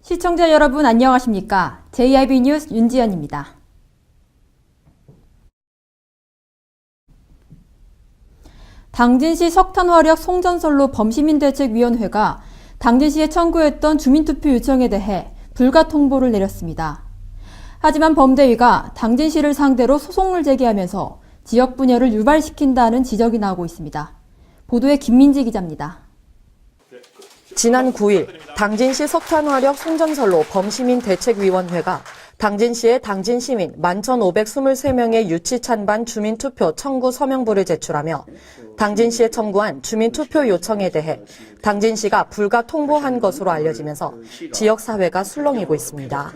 시청자 여러분 안녕하십니까? JIB 뉴스 윤지연입니다. 당진시 석탄화력 송전선로 범시민대책위원회가 당진시에 청구했던 주민투표 요청에 대해 불가 통보를 내렸습니다. 하지만 범대위가 당진시를 상대로 소송을 제기하면서 지역 분열을 유발시킨다는 지적이 나오고 있습니다. 보도에 김민지 기자입니다. 지난 9일 당진시 석탄화력 송전선로 범시민대책위원회가 당진시의 당진시민 11,523명의 유치 찬반 주민투표 청구 서명부를 제출하며 당진시에 청구한 주민투표 요청에 대해 당진시가 불가 통보한 것으로 알려지면서 지역사회가 술렁이고 있습니다.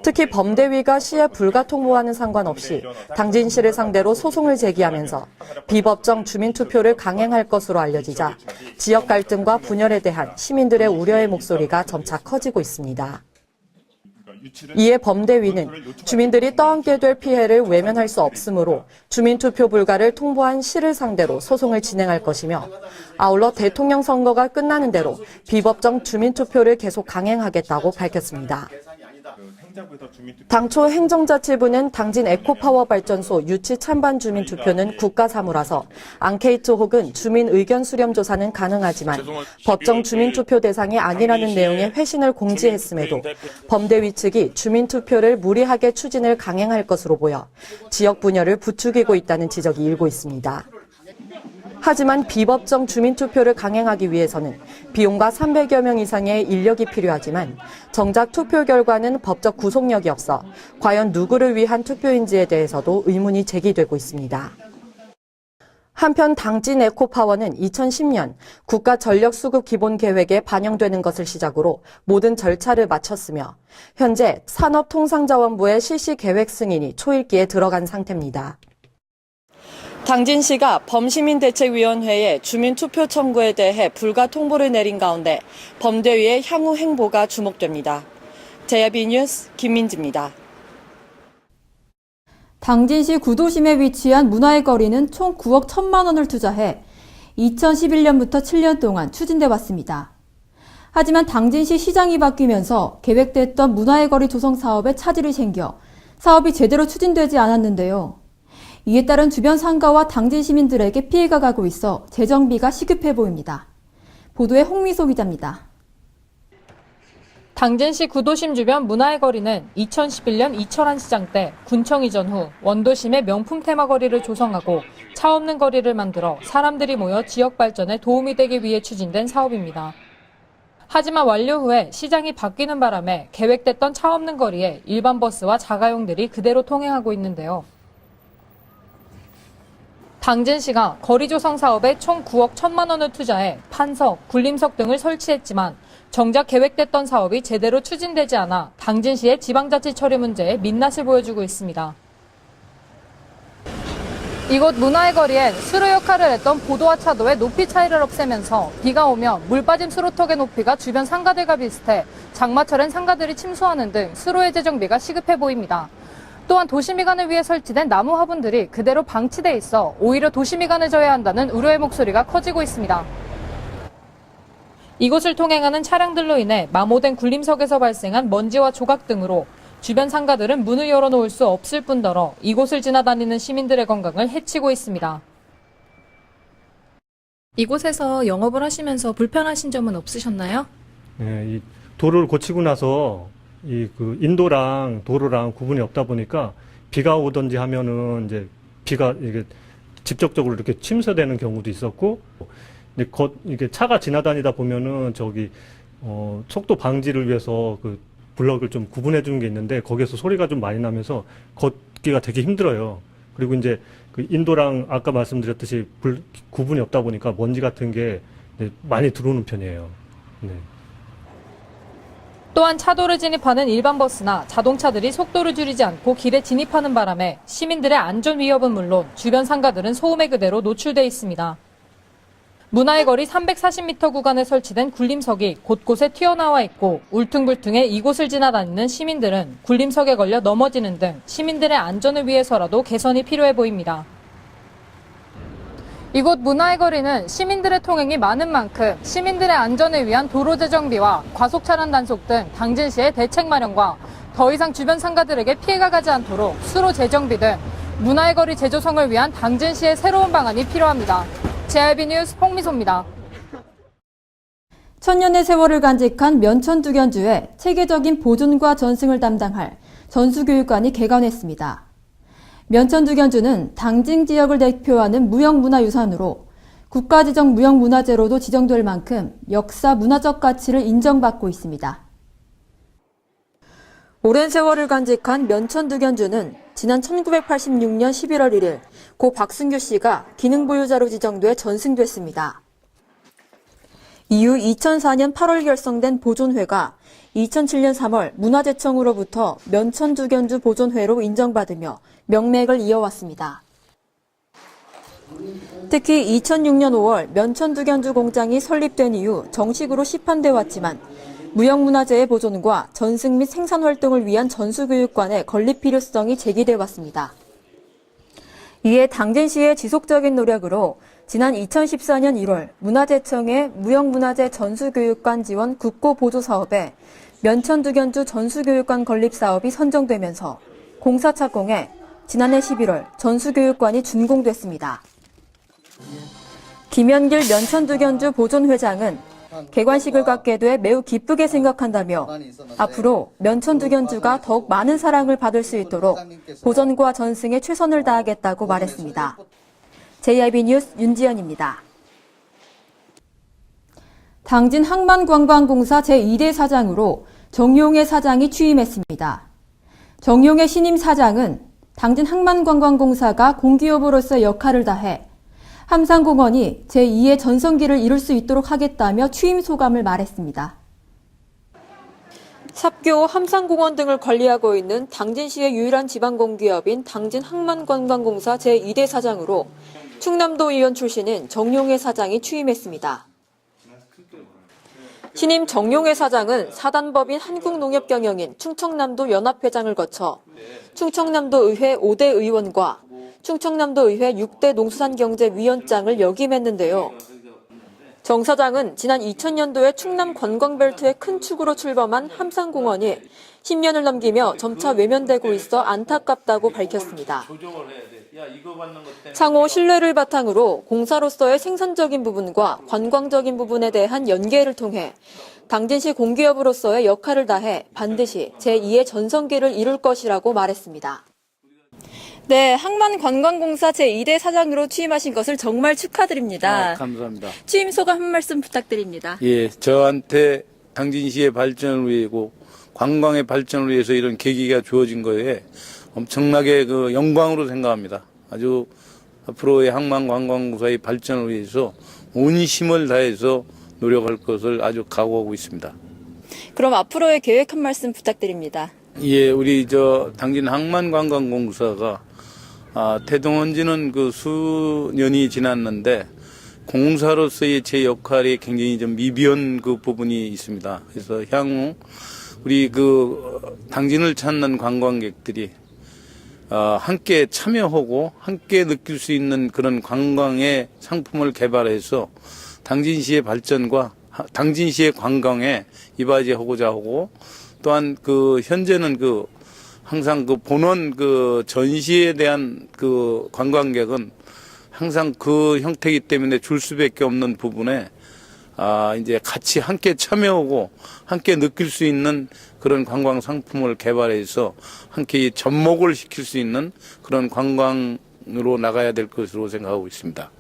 특히 범대위가 시에 불가 통보와는 상관없이 당진시를 상대로 소송을 제기하면서 비법정 주민투표를 강행할 것으로 알려지자 지역 갈등과 분열에 대한 시민들의 우려의 목소리가 점차 커지고 있습니다. 이에 범대위는 주민들이 떠안게 될 피해를 외면할 수 없으므로 주민투표 불가를 통보한 시를 상대로 소송을 진행할 것이며 아울러 대통령 선거가 끝나는 대로 비법정 주민투표를 계속 강행하겠다고 밝혔습니다. 당초 행정자치부는 당진 에코파워발전소 유치 찬반 주민투표는 국가사무라서 앙케이트 혹은 주민 의견 수렴 조사는 가능하지만 법정 주민투표 대상이 아니라는 내용의 회신을 공지했음에도 범대위 측이 주민투표를 무리하게 추진을 강행할 것으로 보여 지역 분열을 부추기고 있다는 지적이 일고 있습니다. 하지만 비법정 주민투표를 강행하기 위해서는 비용과 300여 명 이상의 인력이 필요하지만 정작 투표 결과는 법적 구속력이 없어 과연 누구를 위한 투표인지에 대해서도 의문이 제기되고 있습니다. 한편 당진 에코파워는 2010년 국가전력수급기본계획에 반영되는 것을 시작으로 모든 절차를 마쳤으며 현재 산업통상자원부의 실시계획 승인이 초읽기에 들어간 상태입니다. 당진시가 범시민대책위원회에 주민투표 청구에 대해 불가 통보를 내린 가운데 범대위의 향후 행보가 주목됩니다. JIB 뉴스 김민지입니다. 당진시 구도심에 위치한 문화의 거리는 총 9억 1천만 원을 투자해 2011년부터 7년 동안 추진돼 왔습니다. 하지만 당진시 시장이 바뀌면서 계획됐던 문화의 거리 조성 사업에 차질이 생겨 사업이 제대로 추진되지 않았는데요. 이에 따른 주변 상가와 당진 시민들에게 피해가 가고 있어 재정비가 시급해 보입니다. 보도에 홍미소 기자입니다. 당진시 구도심 주변 문화의 거리는 2011년 이철한 시장 때 군청 이전 후 원도심의 명품 테마거리를 조성하고 차 없는 거리를 만들어 사람들이 모여 지역 발전에 도움이 되기 위해 추진된 사업입니다. 하지만 완료 후에 시장이 바뀌는 바람에 계획됐던 차 없는 거리에 일반 버스와 자가용들이 그대로 통행하고 있는데요. 당진시가 거리 조성 사업에 총 9억 1천만 원을 투자해 판석, 굴림석 등을 설치했지만 정작 계획됐던 사업이 제대로 추진되지 않아 당진시의 지방자치 처리 문제에 민낯을 보여주고 있습니다. 이곳 문화의 거리엔 수로 역할을 했던 보도와 차도의 높이 차이를 없애면서 비가 오면 물 빠짐 수로턱의 높이가 주변 상가들과 비슷해 장마철엔 상가들이 침수하는 등 수로의 재정비가 시급해 보입니다. 또한 도시미관을 위해 설치된 나무 화분들이 그대로 방치돼 있어 오히려 도시미관을 져야 한다는 우려의 목소리가 커지고 있습니다. 이곳을 통행하는 차량들로 인해 마모된 굴림석에서 발생한 먼지와 조각 등으로 주변 상가들은 문을 열어놓을 수 없을 뿐더러 이곳을 지나다니는 시민들의 건강을 해치고 있습니다. 이곳에서 영업을 하시면서 불편하신 점은 없으셨나요? 네, 이 도로를 고치고 나서 인도랑 도로랑 구분이 없다 보니까 비가 오든지 하면은 이제 비가 이게 직접적으로 이렇게 침수되는 경우도 있었고, 이게 차가 지나다니다 보면은 속도 방지를 위해서 그 블럭을 좀 구분해 주는 게 있는데 거기에서 소리가 좀 많이 나면서 걷기가 되게 힘들어요. 그리고 이제 그 인도랑 아까 말씀드렸듯이 구분이 없다 보니까 먼지 같은 게 많이 들어오는 편이에요. 네. 또한 차도를 진입하는 일반 버스나 자동차들이 속도를 줄이지 않고 길에 진입하는 바람에 시민들의 안전 위협은 물론 주변 상가들은 소음에 그대로 노출돼 있습니다. 문화의 거리 340m 구간에 설치된 굴림석이 곳곳에 튀어나와 있고 울퉁불퉁해 이곳을 지나다니는 시민들은 굴림석에 걸려 넘어지는 등 시민들의 안전을 위해서라도 개선이 필요해 보입니다. 이곳 문화의 거리는 시민들의 통행이 많은 만큼 시민들의 안전을 위한 도로 재정비와 과속 차량 단속 등 당진시의 대책 마련과 더 이상 주변 상가들에게 피해가 가지 않도록 수로 재정비 등 문화의 거리 재조성을 위한 당진시의 새로운 방안이 필요합니다. JIB 뉴스 홍미소입니다. 천년의 세월을 간직한 면천두견주의 체계적인 보존과 전승을 담당할 전수교육관이 개관했습니다. 면천두견주는 당진 지역을 대표하는 무형문화유산으로 국가지정 무형문화재로도 지정될 만큼 역사 문화적 가치를 인정받고 있습니다. 오랜 세월을 간직한 면천두견주는 지난 1986년 11월 1일 고 박순규 씨가 기능보유자로 지정돼 전승됐습니다. 이후 2004년 8월 결성된 보존회가 2007년 3월 문화재청으로부터 면천두견주 보존회로 인정받으며 명맥을 이어왔습니다. 특히 2006년 5월 면천두견주 공장이 설립된 이후 정식으로 시판돼 왔지만 무형문화재의 보존과 전승 및 생산 활동을 위한 전수교육관의 건립 필요성이 제기돼 왔습니다. 이에 당진시의 지속적인 노력으로 지난 2014년 1월 문화재청의 무형문화재 전수교육관 지원 국고 보조 사업에 면천두견주 전수교육관 건립 사업이 선정되면서 공사 착공해 지난해 11월 전수교육관이 준공됐습니다. 김현길 면천두견주 보존회장은 개관식을 갖게 돼 매우 기쁘게 생각한다며 앞으로 면천두견주가 더욱 많은 사랑을 받을 수 있도록 보존과 전승에 최선을 다하겠다고 말했습니다. JIB 뉴스 윤지연입니다. 당진 항만관광공사 제2대 사장으로 정용애 사장이 취임했습니다. 정용애 신임 사장은 당진 항만관광공사가 공기업으로서의 역할을 다해 함산공원이 제2의 전성기를 이룰 수 있도록 하겠다며 취임 소감을 말했습니다. 삽교, 함산공원 등을 관리하고 있는 당진시의 유일한 지방공기업인 당진항만관광공사 제2대 사장으로 충남도의원 출신인 정용애 사장이 취임했습니다. 신임 정용애 사장은 사단법인 한국농협경영인 충청남도 연합회장을 거쳐 충청남도 의회 5대 의원과 충청남도 의회 6대 농수산경제위원장을 역임했는데요. 정 사장은 지난 2000년도에 충남 관광벨트의 큰 축으로 출범한 함산공원이 10년을 넘기며 점차 외면되고 있어 안타깝다고 밝혔습니다. 창호 신뢰를 바탕으로 공사로서의 생산적인 부분과 관광적인 부분에 대한 연계를 통해 당진시 공기업으로서의 역할을 다해 반드시 제2의 전성기를 이룰 것이라고 말했습니다. 네, 항만관광공사 제2대 사장으로 취임하신 것을 정말 축하드립니다. 감사합니다. 취임 소감 한 말씀 부탁드립니다. 예, 저한테 당진시의 발전을 위하고 관광의 발전을 위해서 이런 계기가 주어진 거에 엄청나게 그 영광으로 생각합니다. 아주 앞으로의 항만관광공사의 발전을 위해서 온 힘을 다해서 노력할 것을 아주 각오하고 있습니다. 그럼 앞으로의 계획 한 말씀 부탁드립니다. 예, 우리 당진 항만관광공사가 태동한 지는 그 수년이 지났는데 공사로서의 제 역할이 굉장히 좀 미비한 그 부분이 있습니다. 그래서 향후 우리 당진을 찾는 관광객들이 함께 참여하고 함께 느낄 수 있는 그런 관광의 상품을 개발해서 당진시의 발전과 당진시의 관광에 이바지하고자 하고 또한 현재는 항상 본원 전시에 대한 관광객은 항상 그 형태이기 때문에 줄 수밖에 없는 부분에 이제 같이 함께 참여하고 함께 느낄 수 있는 그런 관광 상품을 개발해서 함께 접목을 시킬 수 있는 그런 관광으로 나가야 될 것으로 생각하고 있습니다.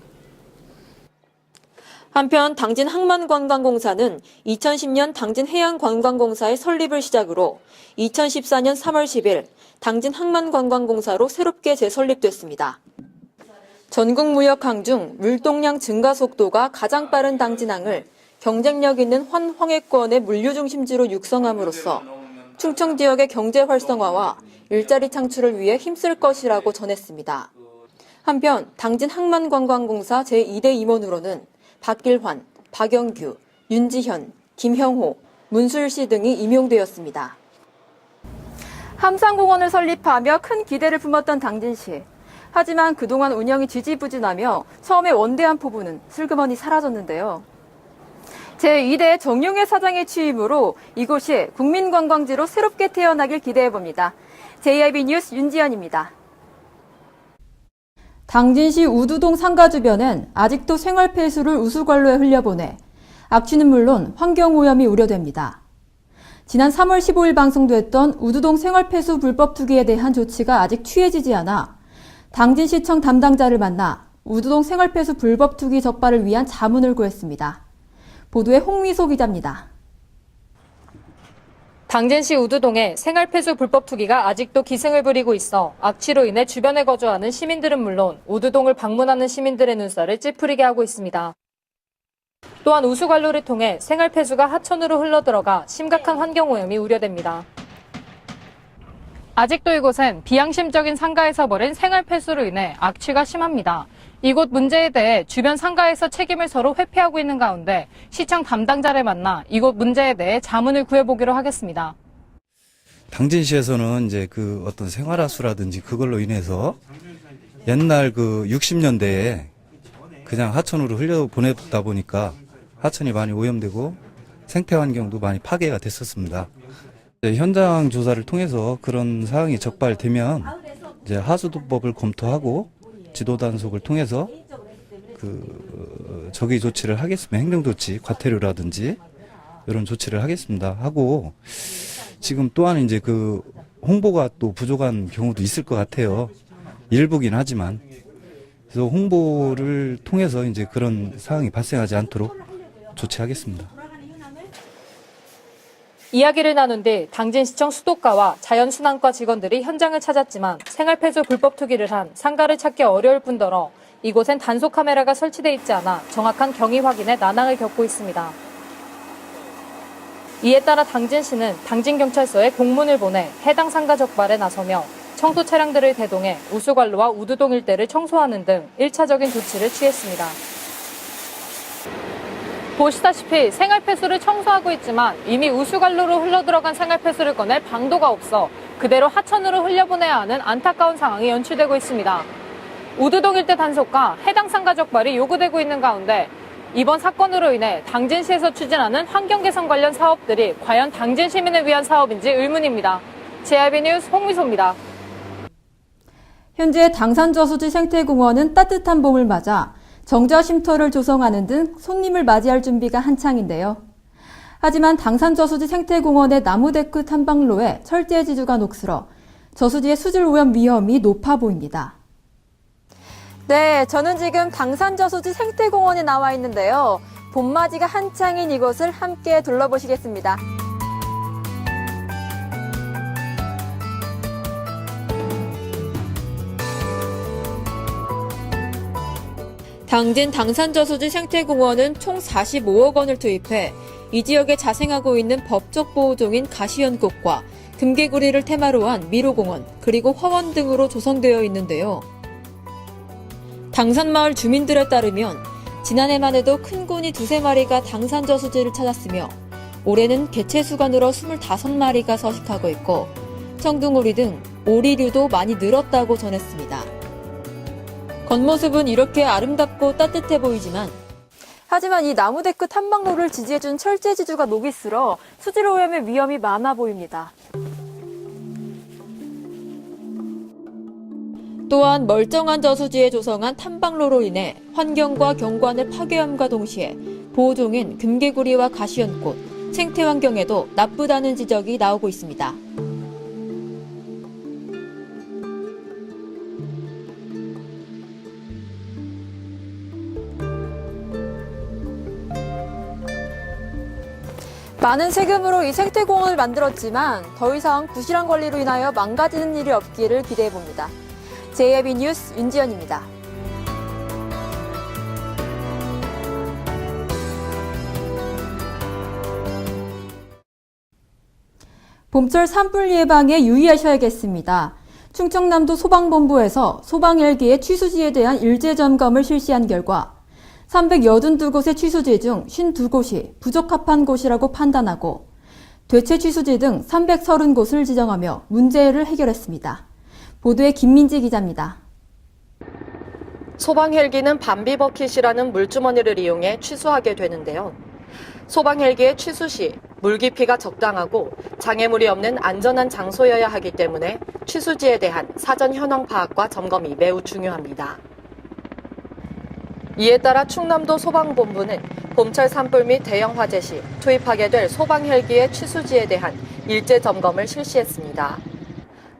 한편 당진 항만관광공사는 2010년 당진해양관광공사의 설립을 시작으로 2014년 3월 10일 당진 항만관광공사로 새롭게 재설립됐습니다. 전국 무역항 중 물동량 증가 속도가 가장 빠른 당진항을 경쟁력 있는 환황해권의 물류 중심지로 육성함으로써 충청 지역의 경제 활성화와 일자리 창출을 위해 힘쓸 것이라고 전했습니다. 한편 당진 항만관광공사 제2대 임원으로는 박길환, 박영규, 윤지현, 김형호, 문술씨 등이 임용되었습니다. 함산공원을 설립하며 큰 기대를 품었던 당진시. 하지만 그동안 운영이 지지부진하며 처음에 원대한 포부는 슬그머니 사라졌는데요. 제2대 정용회 사장의 취임으로 이곳이 국민관광지로 새롭게 태어나길 기대해봅니다. JIB 뉴스 윤지연입니다. 당진시 우두동 상가 주변엔 아직도 생활폐수를 우수관로에 흘려보내 악취는 물론 환경오염이 우려됩니다. 지난 3월 15일 방송됐던 우두동 생활폐수 불법 투기에 대한 조치가 아직 취해지지 않아 당진시청 담당자를 만나 우두동 생활폐수 불법 투기 적발을 위한 자문을 구했습니다. 보도에 홍미소 기자입니다. 당진시 우두동에 생활폐수 불법 투기가 아직도 기승을 부리고 있어 악취로 인해 주변에 거주하는 시민들은 물론 우두동을 방문하는 시민들의 눈살을 찌푸리게 하고 있습니다. 또한 우수관로를 통해 생활폐수가 하천으로 흘러들어가 심각한 환경오염이 우려됩니다. 아직도 이곳은 비양심적인 상가에서 버린 생활폐수로 인해 악취가 심합니다. 이곳 문제에 대해 주변 상가에서 책임을 서로 회피하고 있는 가운데 시청 담당자를 만나 이곳 문제에 대해 자문을 구해보기로 하겠습니다. 당진시에서는 이제 그 어떤 생활하수라든지 그걸로 인해서 옛날 그 60년대에 그냥 하천으로 흘려보내다 보니까 하천이 많이 오염되고 생태 환경도 많이 파괴가 됐었습니다. 현장 조사를 통해서 그런 사항이 적발되면 이제 하수도법을 검토하고 지도 단속을 통해서 그 적의 조치를 하겠습니다. 행정조치, 과태료라든지 이런 조치를 하겠습니다. 하고 지금 또한 이제 그 홍보가 또 부족한 경우도 있을 것 같아요. 일부긴 하지만 그래서 홍보를 통해서 이제 그런 상황이 발생하지 않도록 조치하겠습니다. 이야기를 나눈 뒤 당진시청 수도과와 자연순환과 직원들이 현장을 찾았지만 생활폐수 불법 투기를 한 상가를 찾기 어려울 뿐더러 이곳엔 단속 카메라가 설치돼 있지 않아 정확한 경위 확인에 난항을 겪고 있습니다. 이에 따라 당진시는 당진경찰서에 공문을 보내 해당 상가 적발에 나서며 청소 차량들을 대동해 우수관로와 우두동 일대를 청소하는 등 1차적인 조치를 취했습니다. 보시다시피 생활폐수를 청소하고 있지만 이미 우수관로로 흘러들어간 생활폐수를 꺼낼 방도가 없어 그대로 하천으로 흘려보내야 하는 안타까운 상황이 연출되고 있습니다. 우두동 일대 단속과 해당 상가 적발이 요구되고 있는 가운데 이번 사건으로 인해 당진시에서 추진하는 환경개선 관련 사업들이 과연 당진 시민을 위한 사업인지 의문입니다. JIB 뉴스 홍미소입니다. 현재 당산저수지 생태공원은 따뜻한 봄을 맞아 정자 쉼터를 조성하는 등 손님을 맞이할 준비가 한창인데요. 하지만 당산저수지 생태공원의 나무데크 탐방로에 철제 지주가 녹슬어 저수지의 수질 오염 위험이 높아 보입니다. 네, 저는 지금 당산저수지 생태공원에 나와 있는데요. 봄맞이가 한창인 이곳을 함께 둘러보시겠습니다. 당진 당산저수지 생태공원은 총 45억 원을 투입해 이 지역에 자생하고 있는 법적 보호종인 가시연꽃과 금개구리를 테마로 한 미로공원, 그리고 화원 등으로 조성되어 있는데요. 당산마을 주민들에 따르면 지난해만 해도 큰 곤이 2~3마리가 당산저수지를 찾았으며 올해는 개체수가 늘어 25마리가 서식하고 있고 청둥오리 등 오리류도 많이 늘었다고 전했습니다. 겉모습은 이렇게 아름답고 따뜻해 보이지만 하지만 이 나무데크 탐방로를 지지해준 철제 지주가 녹이 슬어 수질 오염의 위험이 많아 보입니다. 또한 멀쩡한 저수지에 조성한 탐방로로 인해 환경과 경관을 파괴함과 동시에 보호종인 금개구리와 가시연꽃, 생태 환경에도 나쁘다는 지적이 나오고 있습니다. 많은 세금으로 이 생태공원을 만들었지만 더 이상 부실한 관리로 인하여 망가지는 일이 없기를 기대해봅니다. JIB 뉴스 윤지연입니다. 봄철 산불 예방에 유의하셔야겠습니다. 충청남도 소방본부에서 소방헬기의 취수지에 대한 일제 점검을 실시한 결과 382곳의 취수지 중 52곳이 부적합한 곳이라고 판단하고 대체 취수지 등 330곳을 지정하며 문제를 해결했습니다. 보도에 김민지 기자입니다. 소방 헬기는 밤비 버킷이라는 물주머니를 이용해 취수하게 되는데요. 소방 헬기의 취수 시 물 깊이가 적당하고 장애물이 없는 안전한 장소여야 하기 때문에 취수지에 대한 사전 현황 파악과 점검이 매우 중요합니다. 이에 따라 충남도 소방본부는 봄철 산불 및 대형 화재 시 투입하게 될 소방 헬기의 취수지에 대한 일제 점검을 실시했습니다.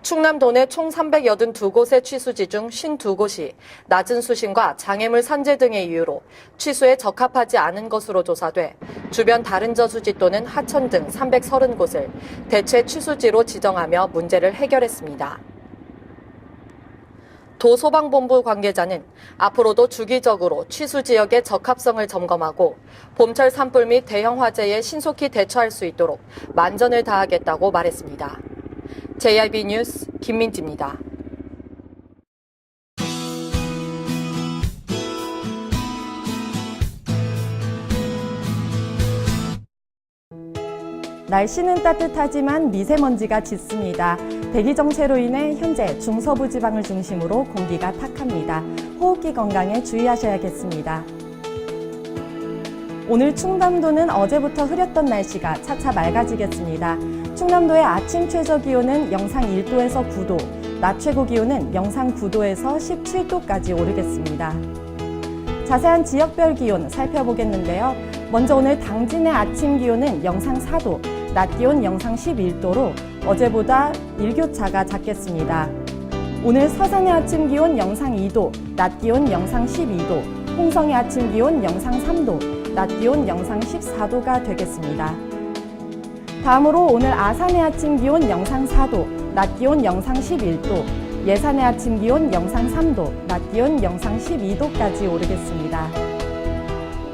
충남도 내 총 382곳의 취수지 중 52곳이 낮은 수심과 장애물 산재 등의 이유로 취수에 적합하지 않은 것으로 조사돼 주변 다른 저수지 또는 하천 등 330곳을 대체 취수지로 지정하며 문제를 해결했습니다. 도소방본부 관계자는 앞으로도 주기적으로 취수 지역의 적합성을 점검하고 봄철 산불 및 대형 화재에 신속히 대처할 수 있도록 만전을 다하겠다고 말했습니다. JIB 뉴스 김민지입니다. 날씨는 따뜻하지만 미세먼지가 짙습니다. 대기 정체로 인해 현재 중서부 지방을 중심으로 공기가 탁합니다. 호흡기 건강에 주의하셔야겠습니다. 오늘 충남도는 어제부터 흐렸던 날씨가 차차 맑아지겠습니다. 충남도의 아침 최저 기온은 영상 1도에서 9도, 낮 최고 기온은 영상 9도에서 17도까지 오르겠습니다. 자세한 지역별 기온 살펴보겠는데요. 먼저 오늘 당진의 아침 기온은 영상 4도, 낮 기온 영상 11도로 어제보다 일교차가 작겠습니다. 오늘 서산의 아침 기온 영상 2도, 낮 기온 영상 12도, 홍성의 아침 기온 영상 3도, 낮 기온 영상 14도가 되겠습니다. 다음으로 오늘 아산의 아침 기온 영상 4도, 낮 기온 영상 11도, 예산의 아침 기온 영상 3도, 낮 기온 영상 12도까지 오르겠습니다.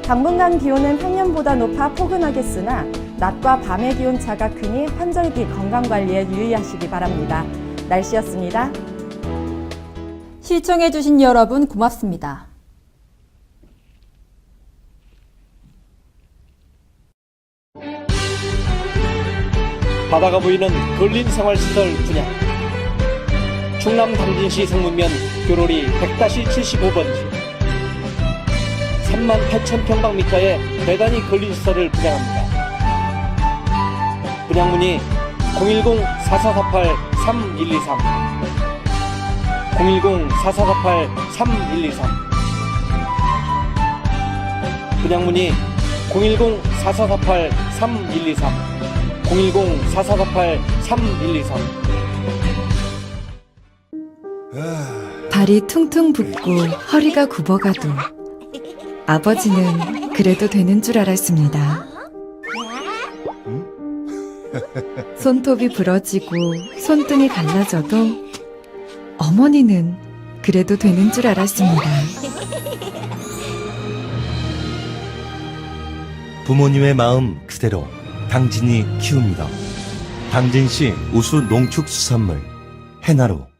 당분간 기온은 평년보다 높아 포근하겠으나 낮과 밤의 기온차가 크니 환절기 건강관리에 유의하시기 바랍니다. 날씨였습니다. 시청해주신 여러분 고맙습니다. 바다가 보이는 근린 생활시설 분양. 충남 당진시 성문면 교로리 100-75번지 38,000평방미터의 대단위 근린시설을 분양합니다. 분양문의 010-4448-3123 010-4448-3123 분양문의 010-4448-3123 010-4448-3123 발이 퉁퉁 붓고 허리가 굽어가도 아버지는 그래도 되는 줄 알았습니다. 손톱이 부러지고 손등이 갈라져도 어머니는 그래도 되는 줄 알았습니다. 부모님의 마음 그대로 당진이 키웁니다. 당진시 우수 농축수산물 해나루.